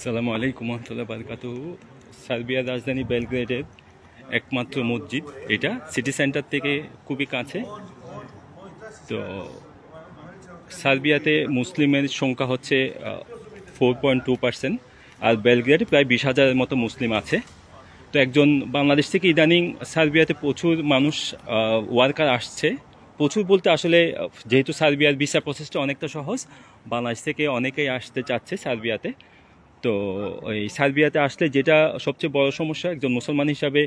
আসসালামু আলাইকুম রহমতুল্লাহ বারকাতুহু। সার্বিয়ার রাজধানী বেলগ্রেডের একমাত্র মসজিদ এটা, সিটি সেন্টার থেকে খুবই কাছে। তো সার্বিয়াতে মুসলিমের সংখ্যা হচ্ছে 4.2%, আর বেলগ্রেডে প্রায় 20,000-এর মতো মুসলিম আছে। তো একজন বাংলাদেশ থেকে ইদানিং সার্বিয়াতে প্রচুর মানুষ ওয়ার্কার আসছে। প্রচুর বলতে আসলে যেহেতু সার্বিয়ার ভিসা প্রসেসটা অনেকটা সহজ, বাংলাদেশ থেকে অনেকেই আসতে চাচ্ছে সার্বিয়াতে। তো এই সার্বিয়াতে আসলে যেটা সবচেয়ে বড় সমস্যা, একজন মুসলমান হিসাবে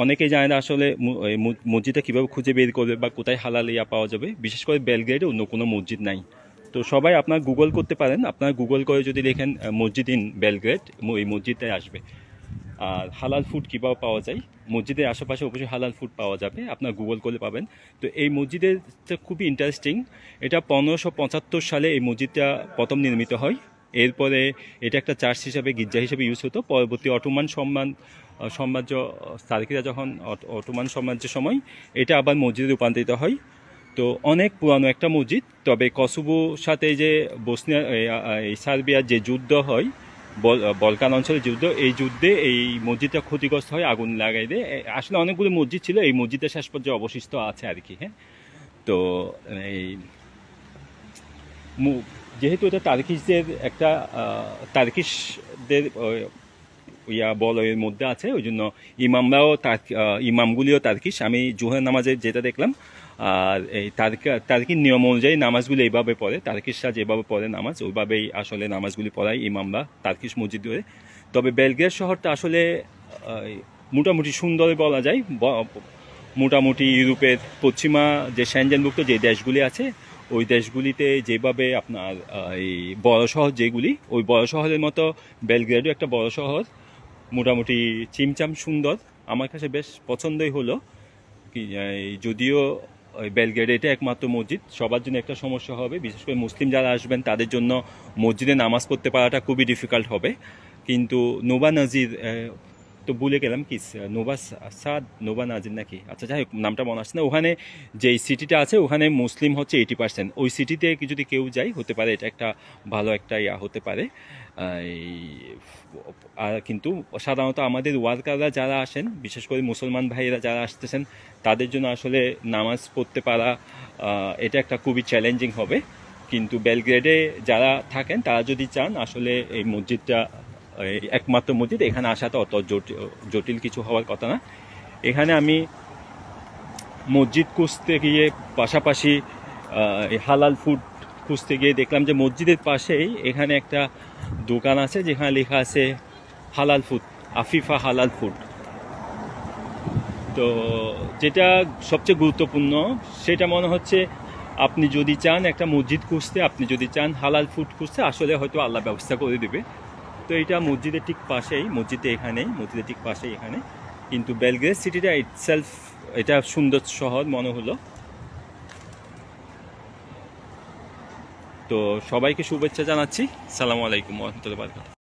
অনেকেই জানে না আসলে এই মসজিদটা কীভাবে খুঁজে বের করবে বা কোথায় হালাল ইয়া পাওয়া যাবে। বিশেষ করে বেলগ্রেডে অন্য কোনো মসজিদ নাই। তো সবাই আপনার গুগল করতে পারেন, আপনার গুগল করে যদি লেখেন মসজিদ ইন বেলগ্রেড, এই মসজিদটাই আসবে। আর হালাল ফুড কীভাবে পাওয়া যায়, মসজিদের আশেপাশে অবশ্যই হালাল ফুড পাওয়া যাবে, আপনার গুগল করে পাবেন। তো এই মসজিদটা খুবই ইন্টারেস্টিং। এটা 1575 সালে এই মসজিদটা প্রথম নির্মিত হয়। এরপরে এটা একটা চার্চ হিসাবে, গির্জা হিসেবে ইউজ হতো। পরবর্তী অটোমান সাম্রাজ্য, তার্কিরা যখন অটোমান সাম্রাজ্যের সময় এটা আবার মসজিদে রূপান্তরিত হয়। তো অনেক পুরানো একটা মসজিদ। তবে কসোভোর সাথে যে বসনিয়া, এই সার্বিয়ার যে যুদ্ধ হয়, বলকান অঞ্চলের যুদ্ধ, এই যুদ্ধে এই মসজিদটা ক্ষতিগ্রস্ত হয়, আগুন লাগাই দেয়। আসলে অনেকগুলো মসজিদ ছিল, এই মসজিদটা শেষ পর্যন্ত অবশিষ্ট আছে আর কি। হ্যাঁ, তো এই যেহেতু এটা তার্কিশদের একটা তার্কিশদের বলয়ের মধ্যে আছে, ওই জন্য ইমামরাও ইমামগুলিও তার্কিশ। আমি জোহর নামাজে যেটা দেখলাম, আর এই তার্কির নিয়ম অনুযায়ী নামাজগুলি এইভাবে পড়ে, তার্কিশরা যেভাবে পড়ে নামাজ, ওইভাবেই আসলে নামাজগুলি পড়ায় ইমামরা তার্কিশ মসজিদ ধরে। তবে বেলগ্রেড শহরটা আসলে মোটামুটি সুন্দর বলা যায়। মোটামুটি ইউরোপের পশ্চিমা যে সেনজেনভুক্ত যে দেশগুলি আছে, ওই দেশগুলিতে যেভাবে আপনার এই বড় শহর যেগুলি, ওই বড় শহরের মতো বেলগ্রেডও একটা বড় শহর, মোটামুটি চিমচাম সুন্দর। আমার কাছে বেশ পছন্দই হলো। যদিও বেলগ্রেডে এটা একমাত্র মসজিদ, সবার জন্য একটা সমস্যা হবে, বিশেষ করে মুসলিম যারা আসবেন তাদের জন্য মসজিদে নামাজ পড়তে পারাটা খুবই ডিফিকাল্ট হবে। কিন্তু নোভা নাজির, তো ভুলে গেলাম কি, নোভা নাজির নাকি, আচ্ছা যাই হোক, নামটা মনে আসছে না। ওখানে যে সিটিটা আছে, ওখানে মুসলিম হচ্ছে 80%। ওই সিটিতে যদি কেউ যায়, হতে পারে এটা একটা ভালো একটা ইয়া হতে পারে। আর কিন্তু সাধারণত আমাদের ওয়ার্কাররা যারা আসেন, বিশেষ করে মুসলমান ভাইয়েরা যারা আসতেছেন, তাদের জন্য আসলে নামাজ পড়তে পারা এটা একটা খুবই চ্যালেঞ্জিং হবে। কিন্তু বেলগ্রেডে যারা থাকেন, তারা যদি চান, আসলে এই মসজিদটা একমাত্র মসজিদ, এখানে আসাটা অত জটিল কিছু হওয়ার কথা না। এখানে আমি মসজিদ খুঁজতে গিয়ে, পাশাপাশি হালাল ফুড খুঁজতে গিয়ে দেখলাম যে মসজিদের পাশেই এখানে একটা দোকান আছে যেখানে লেখা আছে হালাল ফুড, আফিফা হালাল ফুড। তো যেটা সবচেয়ে গুরুত্বপূর্ণ, সেটা মনে হচ্ছে আপনি যদি চান একটা মসজিদ খুঁজতে, আপনি যদি চান হালাল ফুড খুঁজতে, আসলে হয়তো আল্লাহ ব্যবস্থা করে দেবে। তো এটা মসজিদের ঠিক পাশেই, মসজিদের ঠিক পাশেই এখানে। কিন্তু বেলগ্রেড সিটিটা ইটসেলফ, এটা সুন্দর শহর মনে হলো। তো সবাইকে শুভেচ্ছা জানাচ্ছি। সালামু আলাইকুম ওয়া রাহমাতুল্লাহি ওয়া বারাকাতুহু।